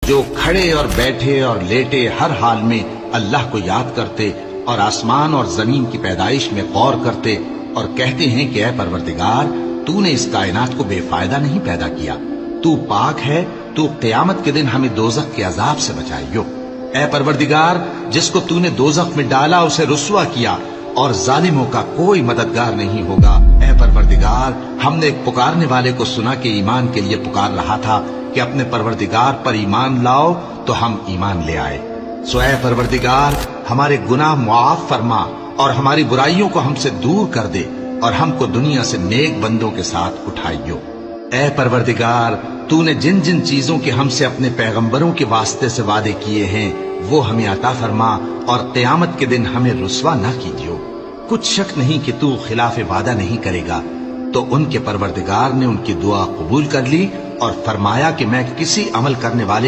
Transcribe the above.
जो खड़े और बैठे और लेटे हर हाल में अल्लाह को याद करते और आसमान और जमीन की पैदाइश में गौर करते और कहते हैं कि ऐ परवरदिगार, तूने इस कायनात को बेफायदा नहीं पैदा किया, तू पाक है, तू क़यामत के दिन हमें दोज़ख के अजाब से बचाइयो। ऐ परवरदिगार, जिसको तूने दोज़ख में डाला उसे रुस्वा किया और जालिमों का कोई मददगार नहीं होगा। ऐ परवरदिगार, हमने एक पुकारने वाले को सुना कि ईमान के लिए पुकार रहा था कि अपने परवरदिगार पर ईमान लाओ, तो हम ईमान ले आए। सो ऐ परवरदिगार, हमारे गुनाह मुआफ फरमा और हमारी बुराइयों को हमसे दूर कर दे और हमको दुनिया से नेक बंदों के साथ उठाइयो। ऐ परवरदिगार, तूने जिन जिन चीजों के हमसे अपने पैगंबरों के वास्ते से वादे किए हैं वो हमें अता फरमा और क़यामत के दिन हमें रुस्वा न कीजियो। कुछ शक नहीं कि तू खिलाफ वादा नहीं करेगा। तो उनके परवरदिगार ने उनकी दुआ कबूल कर ली और फरमाया कि मैं किसी अमल करने वाले